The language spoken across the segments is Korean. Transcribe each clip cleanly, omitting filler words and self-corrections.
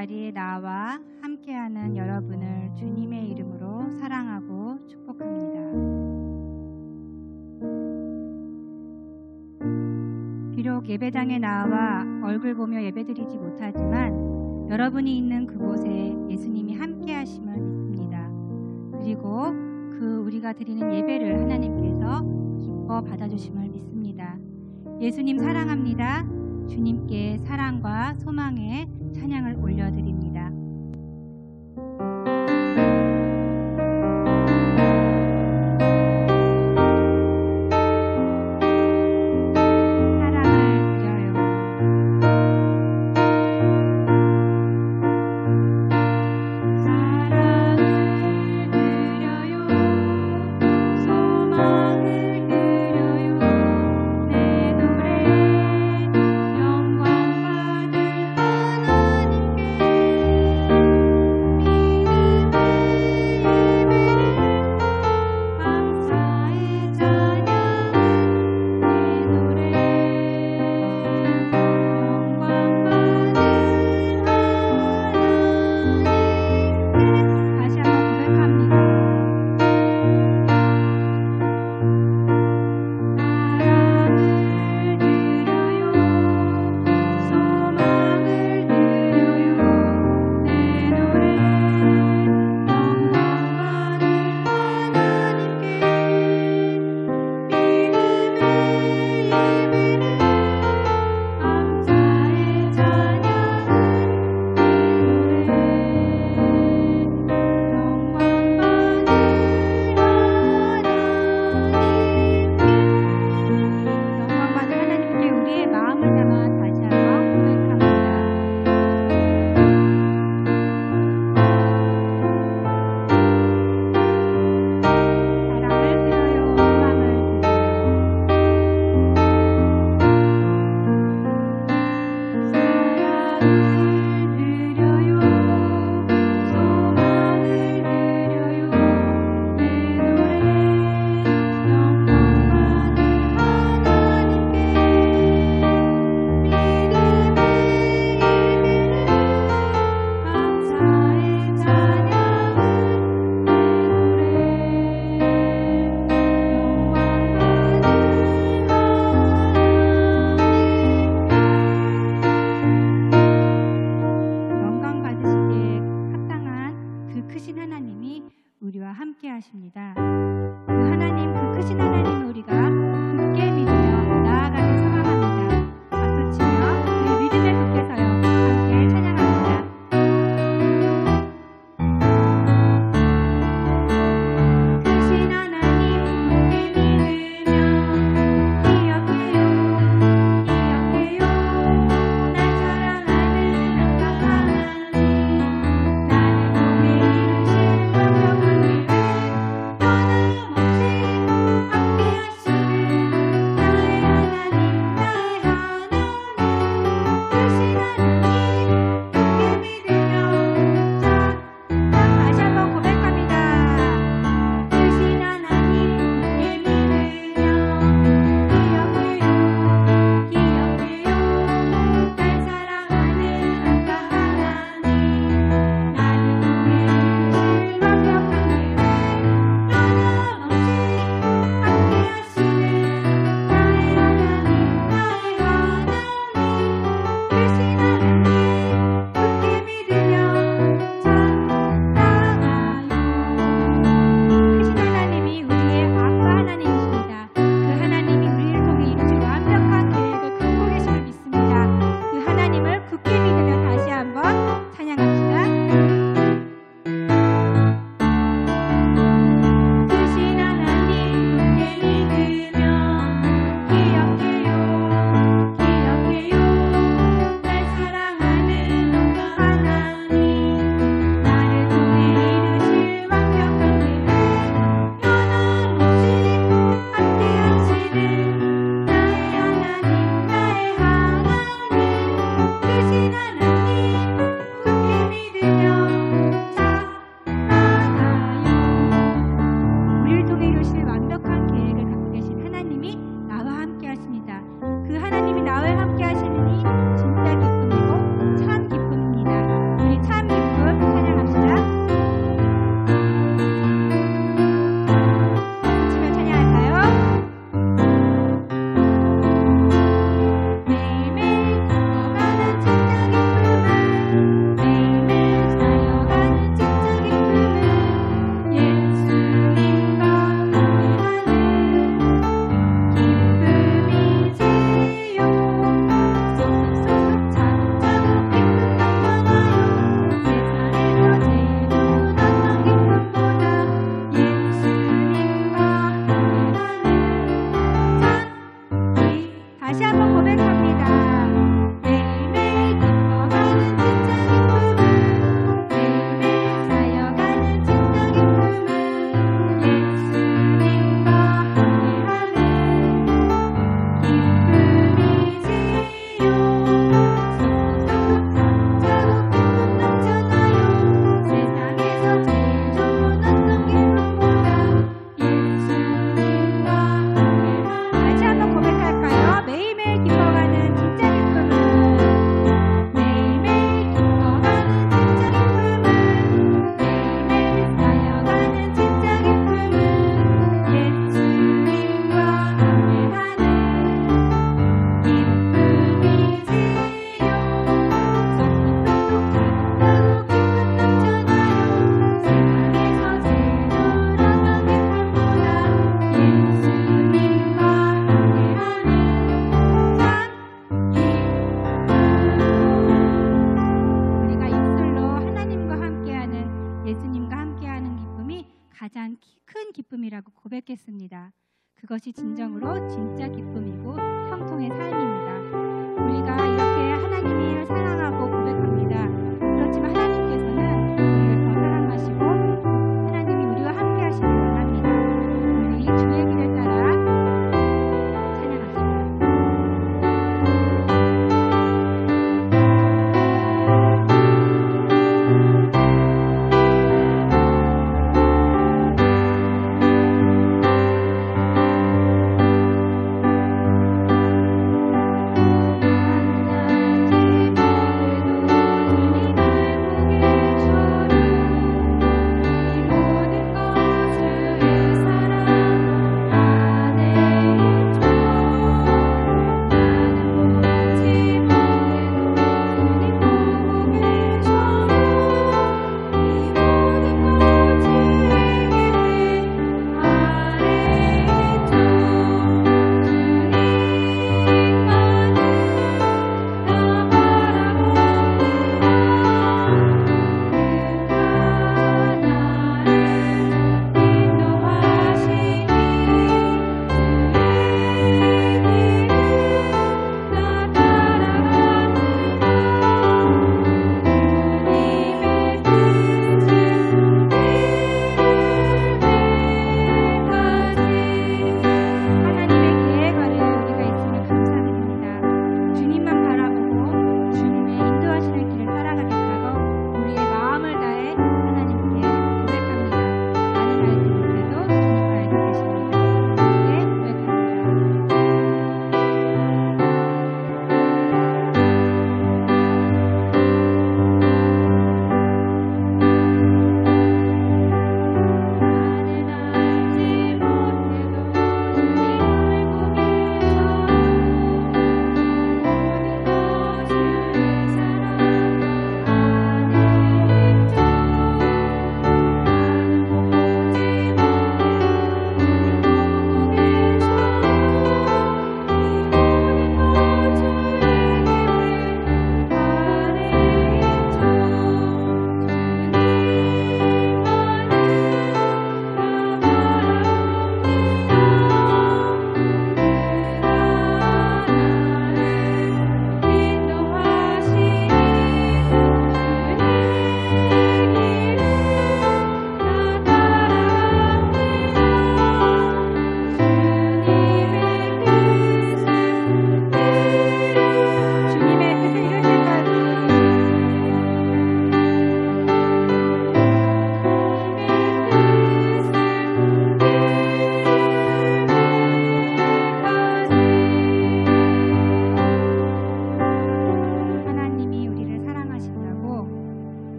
자리에 나와 함께하는 여러분을 주님의 이름으로 사랑하고 축복합니다. 비록 예배당에 나와 얼굴 보며 예배드리지 못하지만 여러분이 있는 그곳에 예수님이 함께하심을 믿습니다. 그리고 그 우리가 드리는 예배를 하나님께서 기뻐 받아주심을 믿습니다. 예수님 사랑합니다. 주님께 사랑과 소망의 찬양을 올려드립니다. 함께하시길 기쁨이라고 고백했습니다. 그것이 진정으로 진짜 기쁨이고 형통의 삶입니다. 우리가 이렇게 하나님을 사랑하고 고백합니다. 그렇지만 하나님께서는 우리를 더 사랑하시고 하나님이 우리와 함께 하시길 원합니다. 우리 주의 길을 따라 찬양합시다. 한 가지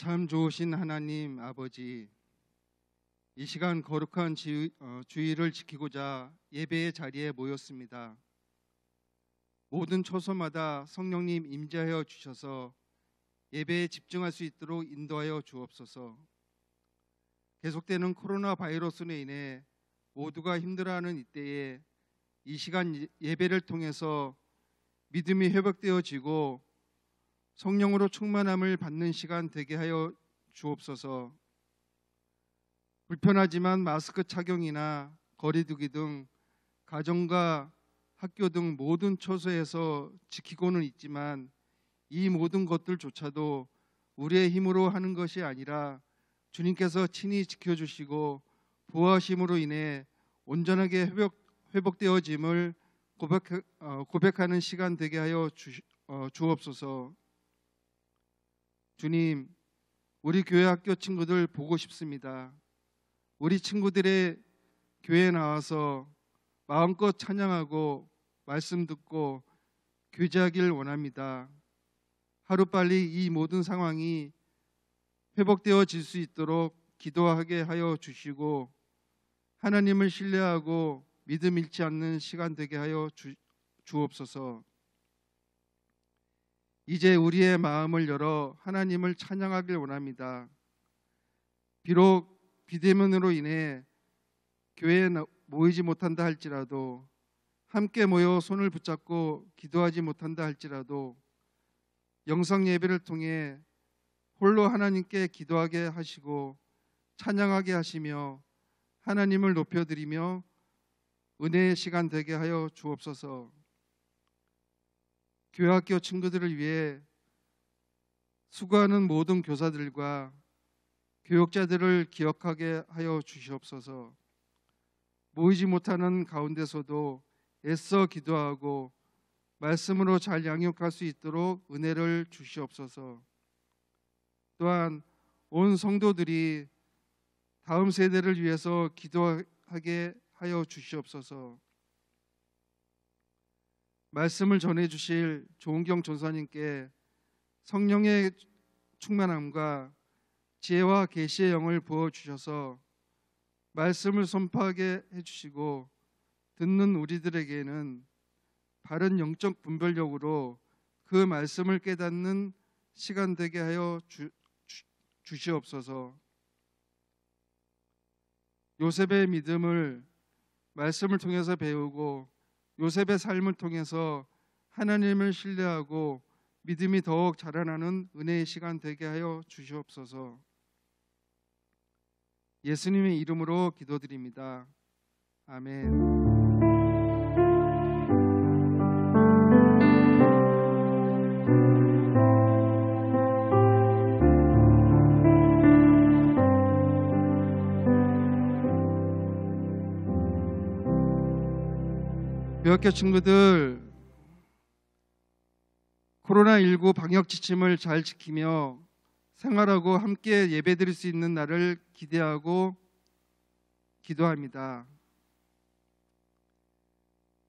참 좋으신 하나님 아버지, 이 시간 거룩한 주의를 지키고자 예배의 자리에 모였습니다. 모든 초소마다 성령님 임재하여 주셔서 예배에 집중할 수 있도록 인도하여 주옵소서. 계속되는 코로나 바이러스로 인해 모두가 힘들어하는 이때에 이 시간 예배를 통해서 믿음이 회복되어지고 성령으로 충만함을 받는 시간 되게 하여 주옵소서. 불편하지만 마스크 착용이나 거리 두기 등 가정과 학교 등 모든 처소에서 지키고는 있지만 이 모든 것들조차도 우리의 힘으로 하는 것이 아니라 주님께서 친히 지켜주시고 보호하심으로 인해 온전하게 회복되어짐을 고백하는 시간 되게 하여 주옵소서. 주님, 우리 교회 학교 친구들 보고 싶습니다. 우리 친구들의 교회에 나와서 마음껏 찬양하고 말씀 듣고 교제하길 원합니다. 하루빨리 이 모든 상황이 회복되어질 수 있도록 기도하게 하여 주시고 하나님을 신뢰하고 믿음 잃지 않는 시간 되게 하여 주옵소서. 이제 우리의 마음을 열어 하나님을 찬양하길 원합니다. 비록 비대면으로 인해 교회에 모이지 못한다 할지라도, 함께 모여 손을 붙잡고 기도하지 못한다 할지라도 영상 예배를 통해 홀로 하나님께 기도하게 하시고 찬양하게 하시며 하나님을 높여드리며 은혜의 시간 되게 하여 주옵소서. 교회학교 친구들을 위해 수고하는 모든 교사들과 교육자들을 기억하게 하여 주시옵소서. 모이지 못하는 가운데서도 애써 기도하고 말씀으로 잘 양육할 수 있도록 은혜를 주시옵소서. 또한 온 성도들이 다음 세대를 위해서 기도하게 하여 주시옵소서. 말씀을 전해주실 조은경 전사님께 성령의 충만함과 지혜와 계시의 영을 부어주셔서 말씀을 선포하게 해주시고 듣는 우리들에게는 바른 영적 분별력으로 그 말씀을 깨닫는 시간 되게 하여 주시옵소서. 요셉의 믿음을 말씀을 통해서 배우고 요셉의 삶을 통해서 하나님을 신뢰하고 믿음이 더욱 자라나는 은혜의 시간 되게 하여 주시옵소서. 예수님의 이름으로 기도드립니다. 아멘. 교학교 친구들, 코로나19 방역 지침을 잘 지키며 생활하고 함께 예배드릴 수 있는 날을 기대하고 기도합니다.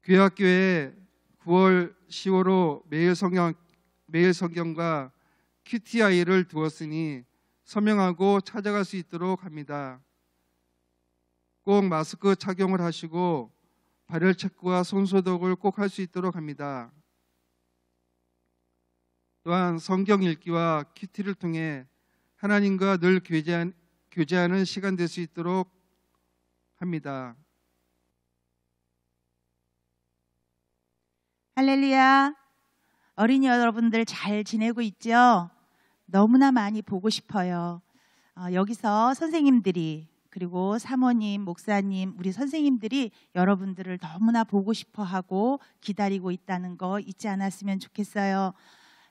교회학교에 9월, 10월로 매일 성경과 QTI를 두었으니 서명하고 찾아갈 수 있도록 합니다. 꼭 마스크 착용을 하시고 발열 체크와 손소독을 꼭 할 수 있도록 합니다. 또한 성경 읽기와 큐티를 통해 하나님과 늘 교제하는 시간 될 수 있도록 합니다. 할렐루야. 어린이 여러분들 잘 지내고 있죠? 너무나 많이 보고 싶어요. 여기서 선생님들이 그리고 사모님, 목사님, 우리 선생님들이 여러분들을 너무나 보고 싶어하고 기다리고 있다는 거 잊지 않았으면 좋겠어요.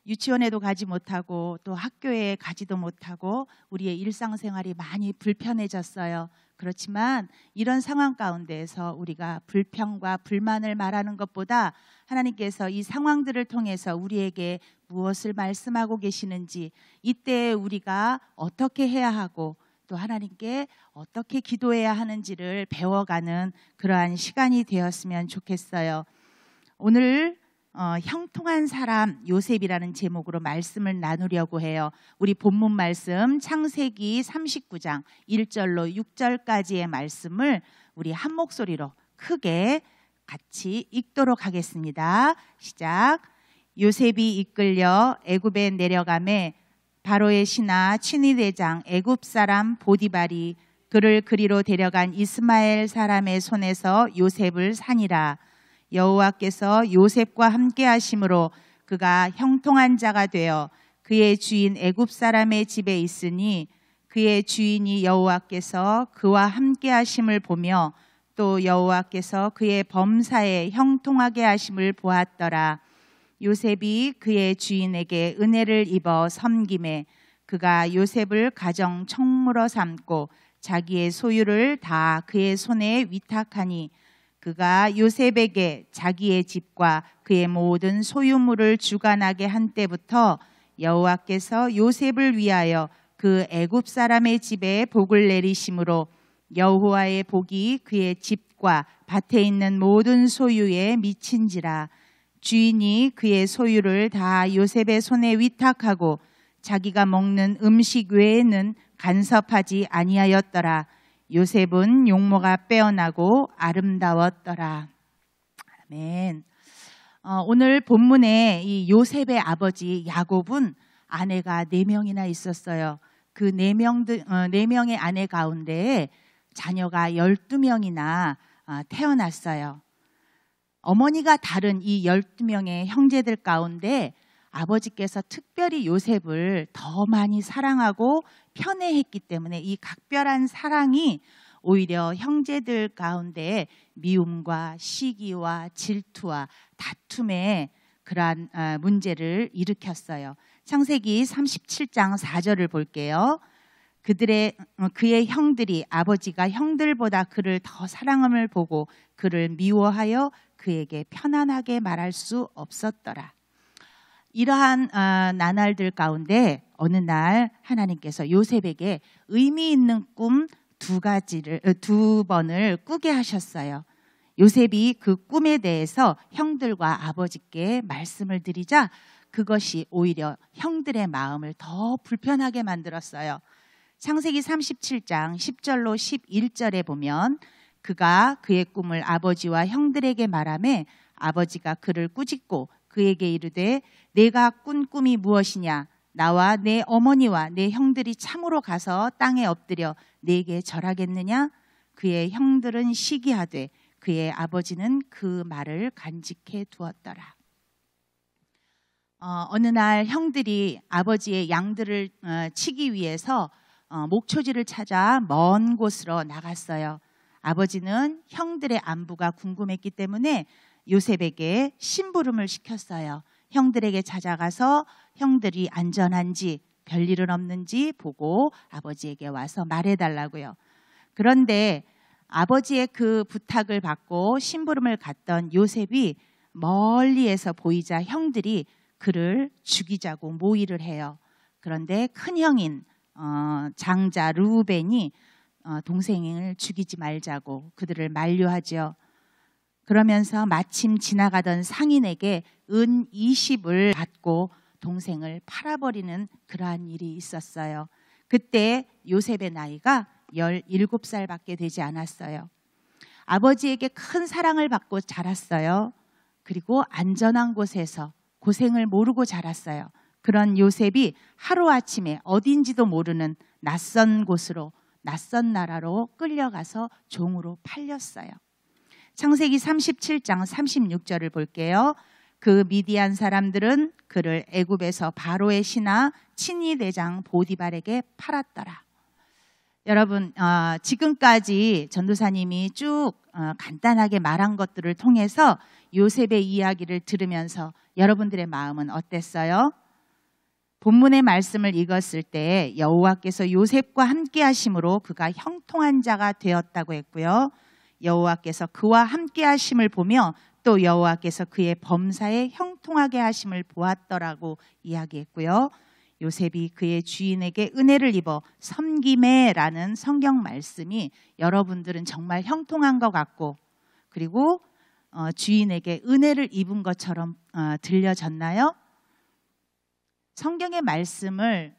유치원에도 가지 못하고 또 학교에 가지도 못하고 우리의 일상생활이 많이 불편해졌어요. 그렇지만 이런 상황 가운데에서 우리가 불평과 불만을 말하는 것보다 하나님께서 이 상황들을 통해서 우리에게 무엇을 말씀하고 계시는지, 이때 우리가 어떻게 해야 하고 또 하나님께 어떻게 기도해야 하는지를 배워가는 그러한 시간이 되었으면 좋겠어요. 오늘 형통한 사람 요셉이라는 제목으로 말씀을 나누려고 해요. 우리 본문 말씀 창세기 39장 1절로 6절까지의 말씀을 우리 한 목소리로 크게 같이 읽도록 하겠습니다. 시작. 요셉이 이끌려 애굽에 내려가매 바로의 신하 친위대장 애굽 사람 보디발이 그를 그리로 데려간 이스마엘 사람의 손에서 요셉을 사니라. 여호와께서 요셉과 함께 하심으로 그가 형통한 자가 되어 그의 주인 애굽 사람의 집에 있으니 그의 주인이 여호와께서 그와 함께 하심을 보며 또 여호와께서 그의 범사에 형통하게 하심을 보았더라. 요셉이 그의 주인에게 은혜를 입어 섬김에 그가 요셉을 가정 청무로 삼고 자기의 소유를 다 그의 손에 위탁하니 그가 요셉에게 자기의 집과 그의 모든 소유물을 주관하게 한 때부터 여호와께서 요셉을 위하여 그 애굽 사람의 집에 복을 내리심으로 여호와의 복이 그의 집과 밭에 있는 모든 소유에 미친지라. 주인이 그의 소유를 다 요셉의 손에 위탁하고 자기가 먹는 음식 외에는 간섭하지 아니하였더라. 요셉은 용모가 빼어나고 아름다웠더라. 아멘. 오늘 본문에 이 요셉의 아버지 야곱은 아내가 4명이나 있었어요. 그 4명의 아내 가운데 자녀가 12명이나 태어났어요. 어머니가 다른 이 12명의 형제들 가운데 아버지께서 특별히 요셉을 더 많이 사랑하고 편애했기 때문에 이 각별한 사랑이 오히려 형제들 가운데 미움과 시기와 질투와 다툼의 그러한 문제를 일으켰어요. 창세기 37장 4절을 볼게요. 그의 형들이 아버지가 형들보다 그를 더 사랑함을 보고 그를 미워하여 그에게 편안하게 말할 수 없었더라. 이러한 나날들 가운데 어느 날 하나님께서 요셉에게 의미 있는 꿈 2번을 꾸게 하셨어요. 요셉이 그 꿈에 대해서 형들과 아버지께 말씀을 드리자 그것이 오히려 형들의 마음을 더 불편하게 만들었어요. 창세기 37장 10절로 11절에 보면 그가 그의 꿈을 아버지와 형들에게 말하매 아버지가 그를 꾸짖고 그에게 이르되 내가 꾼 꿈이 무엇이냐? 나와 내 어머니와 내 형들이 참으로 가서 땅에 엎드려 내게 절하겠느냐? 그의 형들은 시기하되 그의 아버지는 그 말을 간직해 두었더라. 어느 날 형들이 아버지의 양들을 치기 위해서 목초지를 찾아 먼 곳으로 나갔어요. 아버지는 형들의 안부가 궁금했기 때문에 요셉에게 심부름을 시켰어요. 형들에게 찾아가서 형들이 안전한지 별일은 없는지 보고 아버지에게 와서 말해달라고요. 그런데 아버지의 그 부탁을 받고 심부름을 갔던 요셉이 멀리에서 보이자 형들이 그를 죽이자고 모의를 해요. 그런데 큰형인 장자 르우벤이 동생을 죽이지 말자고 그들을 만류하죠. 그러면서 마침 지나가던 상인에게 은 20을 받고 동생을 팔아버리는 그러한 일이 있었어요. 그때 요셉의 나이가 17살밖에 되지 않았어요. 아버지에게 큰 사랑을 받고 자랐어요. 그리고 안전한 곳에서 고생을 모르고 자랐어요. 그런 요셉이 하루아침에 어딘지도 모르는 낯선 곳으로 낯선 나라로 끌려가서 종으로 팔렸어요. 창세기 37장 36절을 볼게요. 그 미디안 사람들은 그를 애굽에서 바로의 신하 친위대장 보디발에게 팔았더라. 여러분, 지금까지 전도사님이 쭉 간단하게 말한 것들을 통해서 요셉의 이야기를 들으면서 여러분들의 마음은 어땠어요? 본문의 말씀을 읽었을 때 여호와께서 요셉과 함께 하심으로 그가 형통한 자가 되었다고 했고요. 여호와께서 그와 함께 하심을 보며 또 여호와께서 그의 범사에 형통하게 하심을 보았더라고 이야기했고요. 요셉이 그의 주인에게 은혜를 입어 섬김에라는 성경 말씀이 여러분들은 정말 형통한 것 같고 그리고 주인에게 은혜를 입은 것처럼 들려졌나요? 성경의 말씀을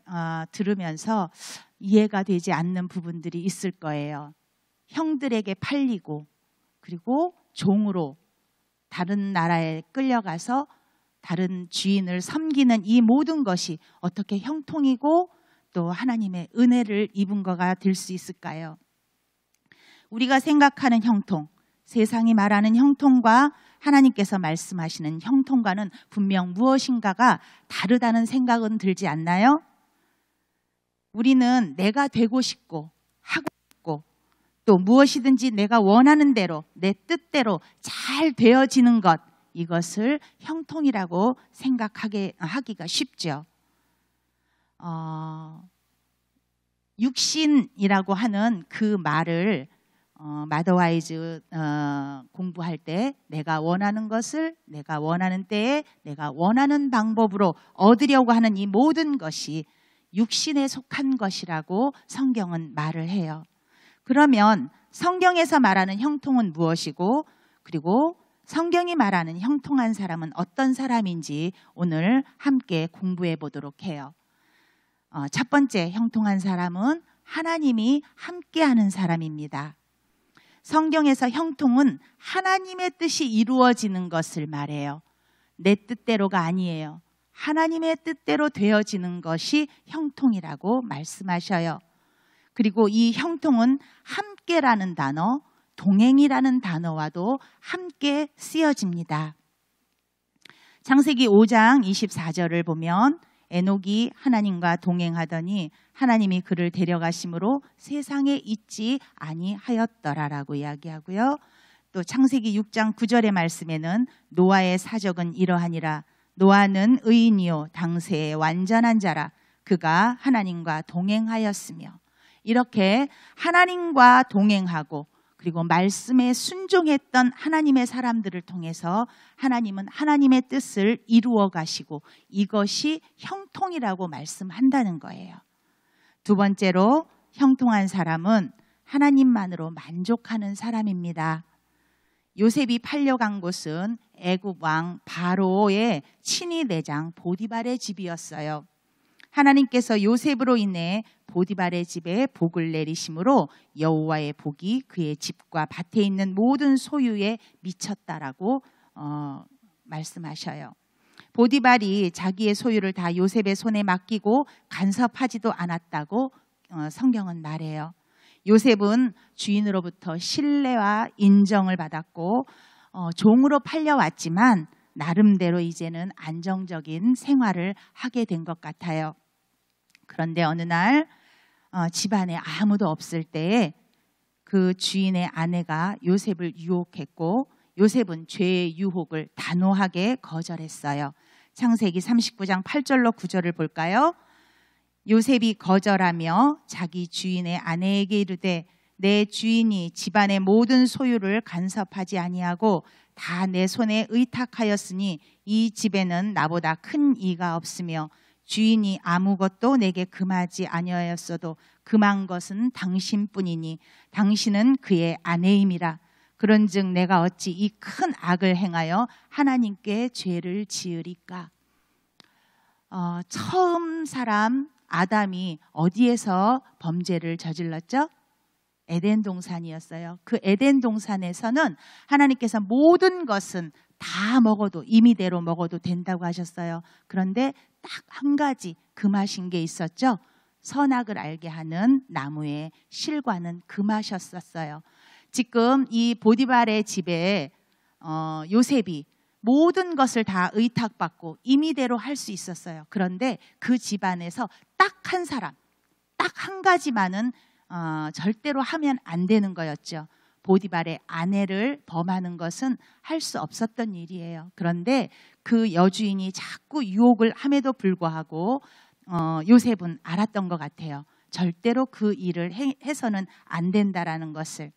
들으면서 이해가 되지 않는 부분들이 있을 거예요. 형들에게 팔리고 그리고 종으로 다른 나라에 끌려가서 다른 주인을 섬기는 이 모든 것이 어떻게 형통이고 또 하나님의 은혜를 입은 거가 될 수 있을까요? 우리가 생각하는 형통, 세상이 말하는 형통과 하나님께서 말씀하시는 형통과는 분명 무엇인가가 다르다는 생각은 들지 않나요? 우리는 내가 되고 싶고 하고 싶고 또 무엇이든지 내가 원하는 대로 내 뜻대로 잘 되어지는 것, 이것을 형통이라고 하기가 쉽죠. 육신이라고 하는 그 말을 마더와이즈 공부할 때 내가 원하는 것을 내가 원하는 때에 내가 원하는 방법으로 얻으려고 하는 이 모든 것이 육신에 속한 것이라고 성경은 말을 해요. 그러면 성경에서 말하는 형통은 무엇이고 그리고 성경이 말하는 형통한 사람은 어떤 사람인지 오늘 함께 공부해 보도록 해요. 첫 번째 형통한 사람은 하나님이 함께하는 사람입니다. 성경에서 형통은 하나님의 뜻이 이루어지는 것을 말해요. 내 뜻대로가 아니에요. 하나님의 뜻대로 되어지는 것이 형통이라고 말씀하셔요. 그리고 이 형통은 함께라는 단어, 동행이라는 단어와도 함께 쓰여집니다. 창세기 5장 24절을 보면 에녹이 하나님과 동행하더니 하나님이 그를 데려가심으로 세상에 있지 아니하였더라라고 이야기하고요. 또 창세기 6장 9절의 말씀에는 노아의 사적은 이러하니라. 노아는 의인이요 당세의 완전한 자라. 그가 하나님과 동행하였으며. 이렇게 하나님과 동행하고 그리고 말씀에 순종했던 하나님의 사람들을 통해서 하나님은 하나님의 뜻을 이루어 가시고 이것이 형통이라고 말씀한다는 거예요. 두 번째로 형통한 사람은 하나님만으로 만족하는 사람입니다. 요셉이 팔려간 곳은 애굽 왕 바로의 친위 내장 보디발의 집이었어요. 하나님께서 요셉으로 인해 보디발의 집에 복을 내리심으로 여호와의 복이 그의 집과 밭에 있는 모든 소유에 미쳤다라고 말씀하셔요. 보디발이 자기의 소유를 다 요셉의 손에 맡기고 간섭하지도 않았다고 성경은 말해요. 요셉은 주인으로부터 신뢰와 인정을 받았고 종으로 팔려왔지만 나름대로 이제는 안정적인 생활을 하게 된 것 같아요. 그런데 어느 날 집안에 아무도 없을 때에 그 주인의 아내가 요셉을 유혹했고 요셉은 죄의 유혹을 단호하게 거절했어요. 창세기 39장 8절로 9절을 볼까요? 요셉이 거절하며 자기 주인의 아내에게 이르되 내 주인이 집안의 모든 소유를 간섭하지 아니하고 다 내 손에 의탁하였으니 이 집에는 나보다 큰 이가 없으며 주인이 아무것도 내게 금하지 아니하였어도 금한 것은 당신뿐이니 당신은 그의 아내임이라. 그런즉 내가 어찌 이 큰 악을 행하여 하나님께 죄를 지으리까. 처음 사람 아담이 어디에서 범죄를 저질렀죠? 에덴 동산이었어요. 그 에덴 동산에서는 하나님께서 모든 것은 다 먹어도 임의대로 먹어도 된다고 하셨어요. 그런데 딱 한 가지 금하신 게 있었죠. 선악을 알게 하는 나무의 실과는 금하셨었어요. 지금 이 보디발의 집에 요셉이 모든 것을 다 의탁받고 임의대로 할 수 있었어요. 그런데 그 집안에서 딱 한 사람, 딱 한 가지만은 절대로 하면 안 되는 거였죠. 보디발의 아내를 범하는 것은 할 수 없었던 일이에요. 그런데 그 여주인이 자꾸 유혹을 함에도 불구하고 요셉은 알았던 것 같아요. 절대로 그 일을 해서는 안 된다라는 것을.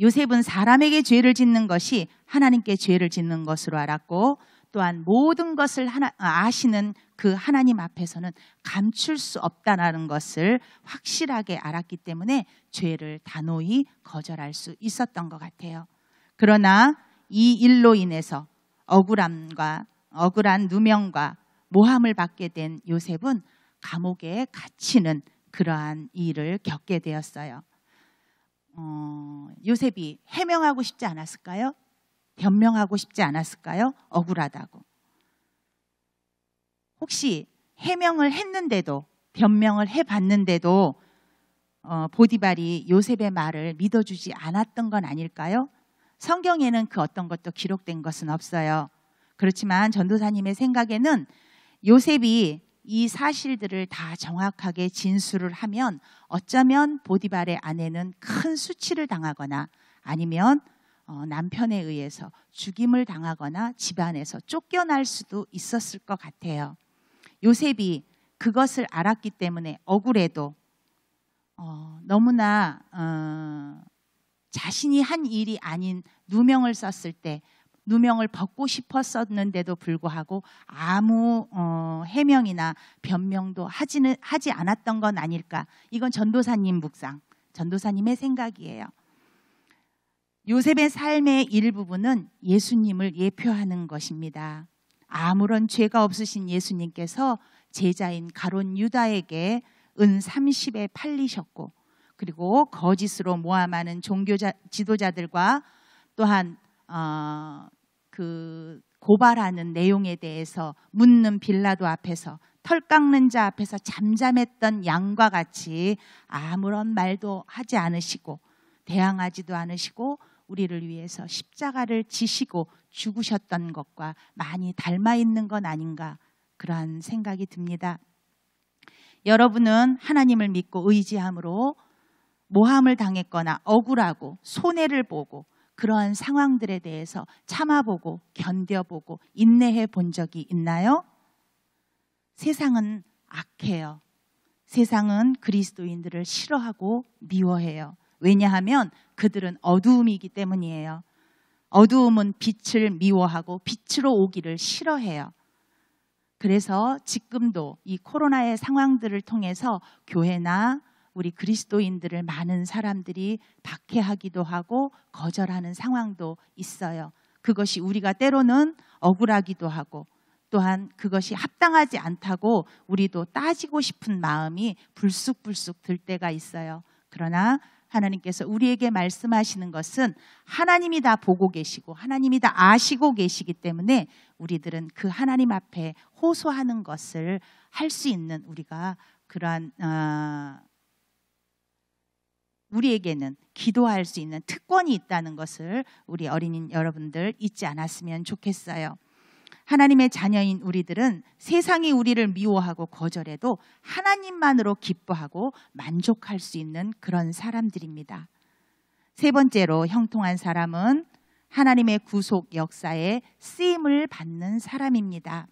요셉은 사람에게 죄를 짓는 것이 하나님께 죄를 짓는 것으로 알았고 또한 모든 것을 아시는 그 하나님 앞에서는 감출 수 없다는 것을 확실하게 알았기 때문에 죄를 단호히 거절할 수 있었던 것 같아요. 그러나 이 일로 인해서 억울한 누명과 모함을 받게 된 요셉은 감옥에 갇히는 그러한 일을 겪게 되었어요. 요셉이 해명하고 싶지 않았을까요? 변명하고 싶지 않았을까요? 억울하다고. 혹시 해명을 했는데도, 변명을 해봤는데도 보디발이 요셉의 말을 믿어주지 않았던 건 아닐까요? 성경에는 그 어떤 것도 기록된 것은 없어요. 그렇지만 전도사님의 생각에는 요셉이 이 사실들을 다 정확하게 진술을 하면 어쩌면 보디발의 아내는 큰 수치를 당하거나 아니면 남편에 의해서 죽임을 당하거나 집안에서 쫓겨날 수도 있었을 것 같아요. 요셉이 그것을 알았기 때문에 억울해도 너무나 자신이 한 일이 아닌 누명을 썼을 때 누명을 벗고 싶었었는데도 불구하고 아무 해명이나 변명도 하지 않았던 건 아닐까. 이건 전도사님 묵상, 전도사님의 생각이에요. 요셉의 삶의 일부분은 예수님을 예표하는 것입니다. 아무런 죄가 없으신 예수님께서 제자인 가룟 유다에게 은 30에 팔리셨고, 그리고 거짓으로 모함하는 종교 지도자들과 또한 그 고발하는 내용에 대해서 묻는 빌라도 앞에서, 털 깎는 자 앞에서 잠잠했던 양과 같이 아무런 말도 하지 않으시고 대항하지도 않으시고 우리를 위해서 십자가를 지시고 죽으셨던 것과 많이 닮아 있는 건 아닌가, 그러한 생각이 듭니다. 여러분은 하나님을 믿고 의지함으로 모함을 당했거나 억울하고 손해를 보고 그러한 상황들에 대해서 참아보고 견뎌보고 인내해 본 적이 있나요? 세상은 악해요. 세상은 그리스도인들을 싫어하고 미워해요. 왜냐하면 그들은 어두움이기 때문이에요. 어두움은 빛을 미워하고 빛으로 오기를 싫어해요. 그래서 지금도 이 코로나의 상황들을 통해서 교회나 우리 그리스도인들을 많은 사람들이 박해하기도 하고 거절하는 상황도 있어요. 그것이 우리가 때로는 억울하기도 하고 또한 그것이 합당하지 않다고 우리도 따지고 싶은 마음이 불쑥불쑥 들 때가 있어요. 그러나 하나님께서 우리에게 말씀하시는 것은 하나님이 다 보고 계시고 하나님이 다 아시고 계시기 때문에 우리들은 그 하나님 앞에 호소하는 것을 할 수 있는 우리가 그러한 우리에게는 기도할 수 있는 특권이 있다는 것을 우리 어린이 여러분들 잊지 않았으면 좋겠어요. 하나님의 자녀인 우리들은 세상이 우리를 미워하고 거절해도 하나님만으로 기뻐하고 만족할 수 있는 그런 사람들입니다. 세 번째로 형통한 사람은 하나님의 구속 역사에 쓰임을 받는 사람입니다.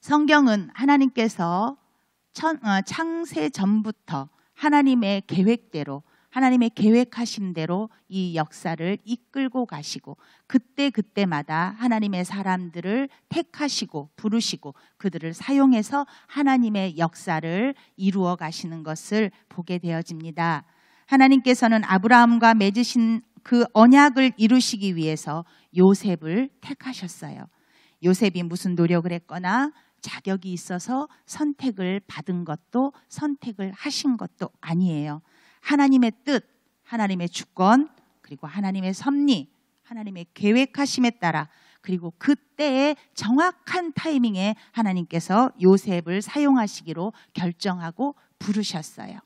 성경은 하나님께서 창세 전부터 하나님의 계획대로, 하나님의 계획하신 대로 이 역사를 이끌고 가시고 그때마다 하나님의 사람들을 택하시고 부르시고 그들을 사용해서 하나님의 역사를 이루어 가시는 것을 보게 되어집니다. 하나님께서는 아브라함과 맺으신 그 언약을 이루시기 위해서 요셉을 택하셨어요. 요셉이 무슨 노력을 했거나 자격이 있어서 선택을 받은 것도 선택을 하신 것도 아니에요. 하나님의 뜻, 하나님의 주권, 그리고 하나님의 섭리, 하나님의 계획하심에 따라 그리고 그때의 정확한 타이밍에 하나님께서 요셉을 사용하시기로 결정하고 부르셨어요.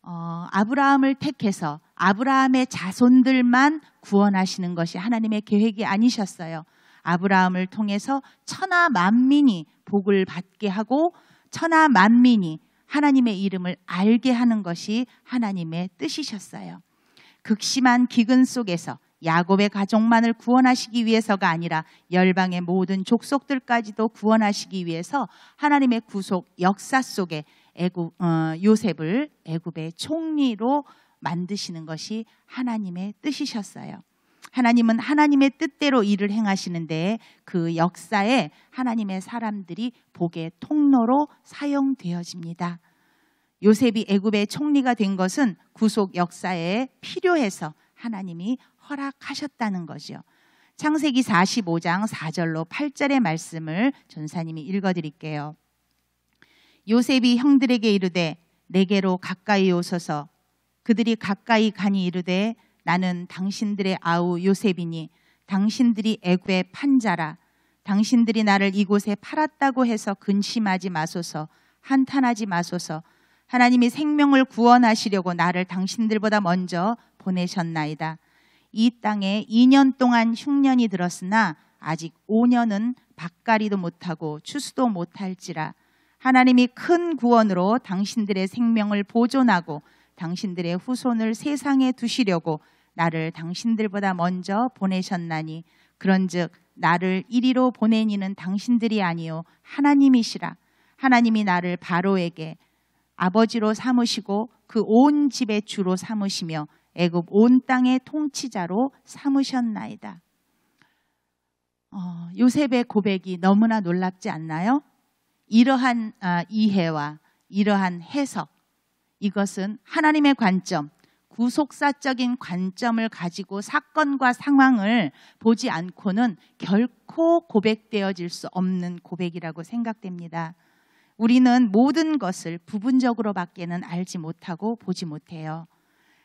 아브라함을 택해서 아브라함의 자손들만 구원하시는 것이 하나님의 계획이 아니셨어요. 아브라함을 통해서 천하 만민이 복을 받게 하고 천하 만민이 하나님의 이름을 알게 하는 것이 하나님의 뜻이셨어요. 극심한 기근 속에서 야곱의 가족만을 구원하시기 위해서가 아니라 열방의 모든 족속들까지도 구원하시기 위해서 하나님의 구속 역사 속에 요셉을 애굽의 총리로 만드시는 것이 하나님의 뜻이셨어요. 하나님은 하나님의 뜻대로 일을 행하시는데 그 역사에 하나님의 사람들이 복의 통로로 사용되어집니다. 요셉이 애굽의 총리가 된 것은 구속 역사에 필요해서 하나님이 허락하셨다는 거죠. 창세기 45장 4절로 8절의 말씀을 전사님이 읽어드릴게요. 요셉이 형들에게 이르되 내게로 가까이 오소서. 그들이 가까이 가니 이르되 나는 당신들의 아우 요셉이니 당신들이 애굽의 판자라. 당신들이 나를 이곳에 팔았다고 해서 근심하지 마소서. 한탄하지 마소서. 하나님이 생명을 구원하시려고 나를 당신들보다 먼저 보내셨나이다. 이 땅에 2년 동안 흉년이 들었으나 아직 5년은 밭가리도 못하고 추수도 못할지라. 하나님이 큰 구원으로 당신들의 생명을 보존하고 당신들의 후손을 세상에 두시려고 나를 당신들보다 먼저 보내셨나니 그런즉 나를 이리로 보낸 이는 당신들이 아니요 하나님이시라. 하나님이 나를 바로에게 아버지로 삼으시고 그 온 집의 주로 삼으시며 애굽 온 땅의 통치자로 삼으셨나이다. 요셉의 고백이 너무나 놀랍지 않나요? 이러한 이해와 이러한 해석, 이것은 하나님의 관점, 구속사적인 관점을 가지고 사건과 상황을 보지 않고는 결코 고백되어질 수 없는 고백이라고 생각됩니다. 우리는 모든 것을 부분적으로밖에는 알지 못하고 보지 못해요.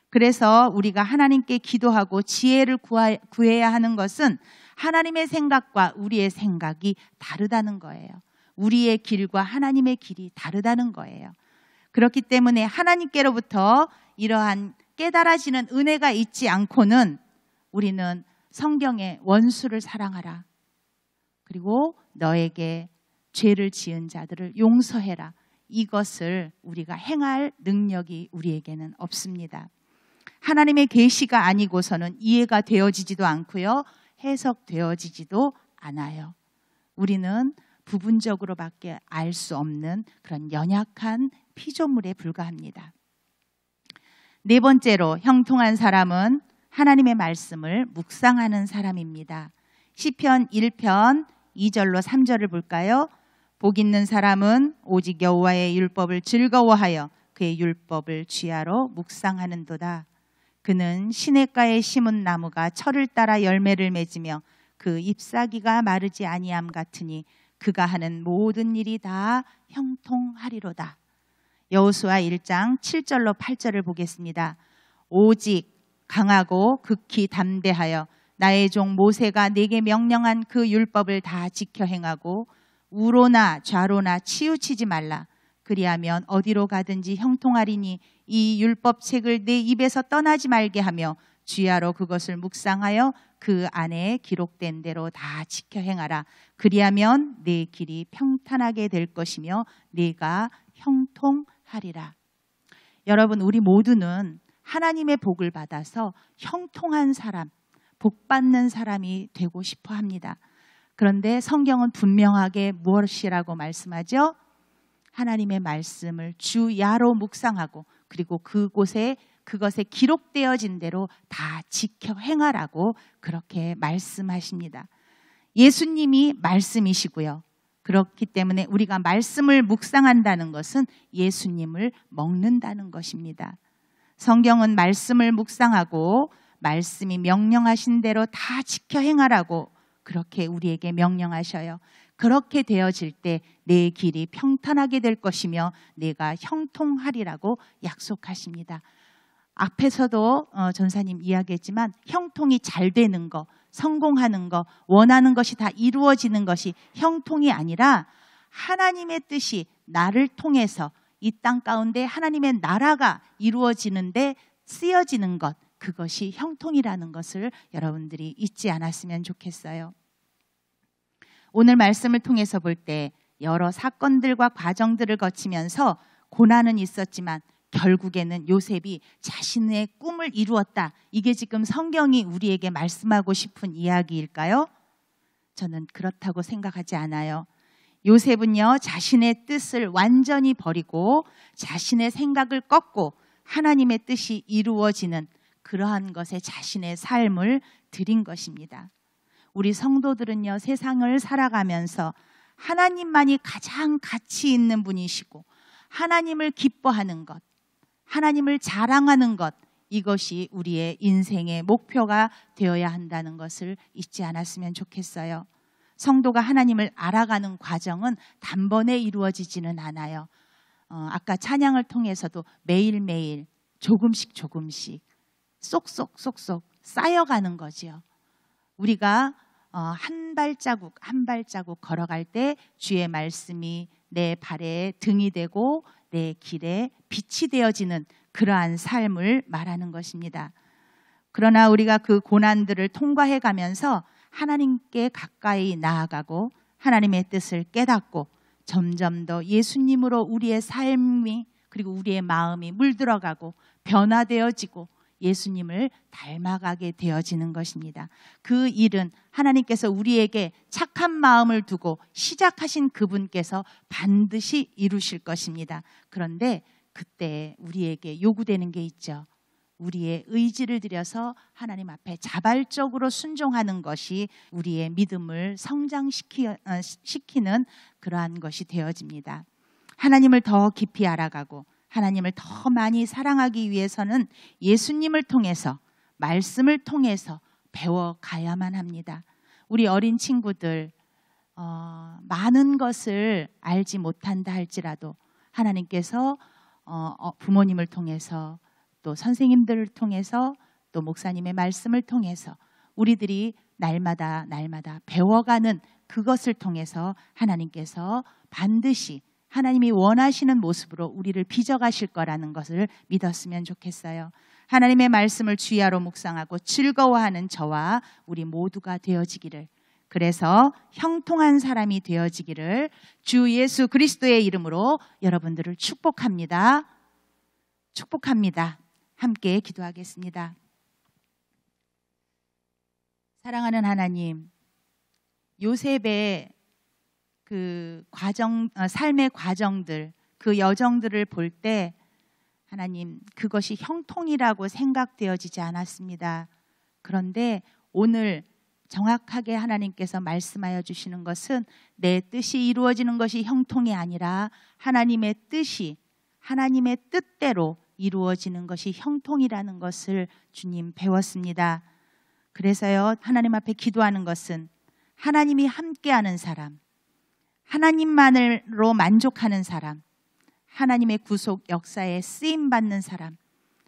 그래서 우리가 하나님께 기도하고 지혜를 구해야 하는 것은 하나님의 생각과 우리의 생각이 다르다는 거예요. 우리의 길과 하나님의 길이 다르다는 거예요. 그렇기 때문에 하나님께로부터 이러한 깨달아지는 은혜가 있지 않고는 우리는 성경에 원수를 사랑하라. 그리고 너에게 죄를 지은 자들을 용서해라. 이것을 우리가 행할 능력이 우리에게는 없습니다. 하나님의 계시가 아니고서는 이해가 되어지지도 않고요. 해석되어지지도 않아요. 우리는 부분적으로밖에 알 수 없는 그런 연약한 피조물에 불과합니다. 네 번째로 형통한 사람은 하나님의 말씀을 묵상하는 사람입니다. 시편 1편 2절로 3절을 볼까요? 복 있는 사람은 오직 여호와의 율법을 즐거워하여 그의 율법을 주야로 묵상하는도다. 그는 시냇가에 심은 나무가 철을 따라 열매를 맺으며 그 잎사귀가 마르지 아니함 같으니 그가 하는 모든 일이 다 형통하리로다. 여호수아 1장 7절로 8절을 보겠습니다. 오직 강하고 극히 담대하여 나의 종 모세가 내게 명령한 그 율법을 다 지켜 행하고 우로나 좌로나 치우치지 말라. 그리하면 어디로 가든지 형통하리니 이 율법책을 내 입에서 떠나지 말게 하며 주야로 그것을 묵상하여 그 안에 기록된 대로 다 지켜 행하라. 그리하면 내 길이 평탄하게 될 것이며 네가 형통하리라. 여러분, 우리 모두는 하나님의 복을 받아서 형통한 사람, 복 받는 사람이 되고 싶어 합니다. 그런데 성경은 분명하게 무엇이라고 말씀하죠? 하나님의 말씀을 주야로 묵상하고 그리고 그것에 기록되어진 대로 다 지켜 행하라고 그렇게 말씀하십니다. 예수님이 말씀이시고요. 그렇기 때문에 우리가 말씀을 묵상한다는 것은 예수님을 먹는다는 것입니다. 성경은 말씀을 묵상하고 말씀이 명령하신 대로 다 지켜 행하라고 그렇게 우리에게 명령하셔요. 그렇게 되어질 때 내 길이 평탄하게 될 것이며 내가 형통하리라고 약속하십니다. 앞에서도 전사님 이야기했지만 형통이 잘 되는 거, 성공하는 거, 원하는 것이 다 이루어지는 것이 형통이 아니라 하나님의 뜻이 나를 통해서 이 땅 가운데 하나님의 나라가 이루어지는데 쓰여지는 것, 그것이 형통이라는 것을 여러분들이 잊지 않았으면 좋겠어요. 오늘 말씀을 통해서 볼 때 여러 사건들과 과정들을 거치면서 고난은 있었지만 결국에는 요셉이 자신의 꿈을 이루었다. 이게 지금 성경이 우리에게 말씀하고 싶은 이야기일까요? 저는 그렇다고 생각하지 않아요. 요셉은요, 자신의 뜻을 완전히 버리고 자신의 생각을 꺾고 하나님의 뜻이 이루어지는 그러한 것에 자신의 삶을 드린 것입니다. 우리 성도들은요, 세상을 살아가면서 하나님만이 가장 가치 있는 분이시고 하나님을 기뻐하는 것, 하나님을 자랑하는 것, 이것이 우리의 인생의 목표가 되어야 한다는 것을 잊지 않았으면 좋겠어요. 성도가 하나님을 알아가는 과정은 단번에 이루어지지는 않아요. 아까 찬양을 통해서도 매일매일 조금씩 쏙쏙 쌓여가는 거지요. 우리가 한 발자국 한 발자국 걸어갈 때 주의 말씀이 내 발에 등이 되고 내 길에 빛이 되어지는 그러한 삶을 말하는 것입니다. 그러나 우리가 그 고난들을 통과해 가면서 하나님께 가까이 나아가고 하나님의 뜻을 깨닫고 점점 더 예수님으로 우리의 삶이 그리고 우리의 마음이 물들어가고 변화되어지고 예수님을 닮아가게 되어지는 것입니다. 그 일은 하나님께서 우리에게 착한 마음을 두고 시작하신 그분께서 반드시 이루실 것입니다. 그런데 그때 우리에게 요구되는 게 있죠. 우리의 의지를 들여서 하나님 앞에 자발적으로 순종하는 것이 우리의 믿음을 성장시키는 그러한 것이 되어집니다. 하나님을 더 깊이 알아가고 하나님을 더 많이 사랑하기 위해서는 예수님을 통해서 말씀을 통해서 배워가야만 합니다. 우리 어린 친구들 많은 것을 알지 못한다 할지라도 하나님께서 부모님을 통해서 또 선생님들을 통해서 또 목사님의 말씀을 통해서 우리들이 날마다 배워가는 그것을 통해서 하나님께서 반드시 하나님이 원하시는 모습으로 우리를 빚어가실 거라는 것을 믿었으면 좋겠어요. 하나님의 말씀을 주야로 묵상하고 즐거워하는 저와 우리 모두가 되어지기를, 그래서 형통한 사람이 되어지기를 주 예수 그리스도의 이름으로 여러분들을 축복합니다. 함께 기도하겠습니다. 사랑하는 하나님, 요셉의 그 삶의 과정들, 그 여정들을 볼 때 하나님, 그것이 형통이라고 생각되어지지 않았습니다. 그런데 오늘 정확하게 하나님께서 말씀하여 주시는 것은 내 뜻이 이루어지는 것이 형통이 아니라 하나님의 뜻이 하나님의 뜻대로 이루어지는 것이 형통이라는 것을 주님 배웠습니다. 그래서요, 하나님 앞에 기도하는 것은 하나님이 함께하는 사람, 하나님만으로 만족하는 사람, 하나님의 구속 역사에 쓰임받는 사람,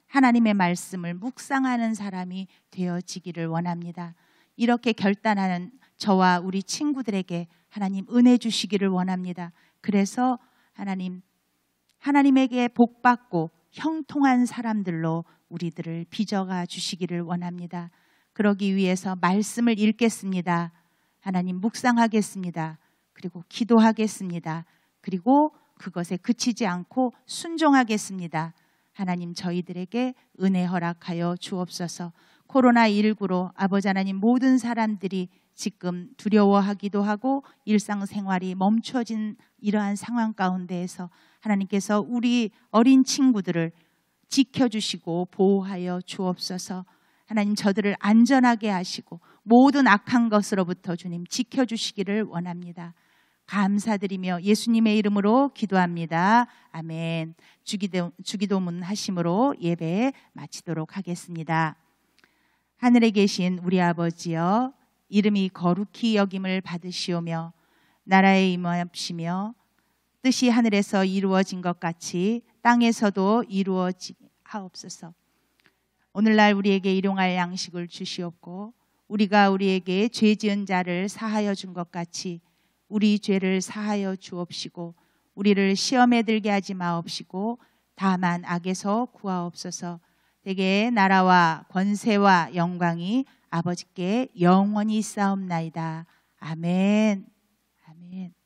하나님의 말씀을 묵상하는 사람이 되어지기를 원합니다. 이렇게 결단하는 저와 우리 친구들에게 하나님 은혜 주시기를 원합니다. 그래서 하나님에게 복받고 형통한 사람들로 우리들을 빚어가 주시기를 원합니다. 그러기 위해서 말씀을 읽겠습니다. 하나님 묵상하겠습니다. 그리고 기도하겠습니다. 그리고 그것에 그치지 않고 순종하겠습니다. 하나님, 저희들에게 은혜 허락하여 주옵소서. 코로나19로 아버지 하나님, 모든 사람들이 지금 두려워하기도 하고 일상생활이 멈춰진 이러한 상황 가운데에서 하나님께서 우리 어린 친구들을 지켜주시고 보호하여 주옵소서. 하나님, 저들을 안전하게 하시고 모든 악한 것으로부터 주님 지켜주시기를 원합니다. 감사드리며 예수님의 이름으로 기도합니다. 아멘. 주기도문 하심으로 예배 마치도록 하겠습니다. 하늘에 계신 우리 아버지여, 이름이 거룩히 여김을 받으시오며 나라에 임하옵시며 뜻이 하늘에서 이루어진 것 같이 땅에서도 이루어지하옵소서. 오늘날 우리에게 일용할 양식을 주시옵고 우리가 우리에게 죄 지은 자를 사하여 준 것 같이 우리 죄를 사하여 주옵시고 우리를 시험에 들게 하지 마옵시고 다만 악에서 구하옵소서. 대개 나라와 권세와 영광이 아버지께 영원히 있사옵나이다. 아멘. 아멘.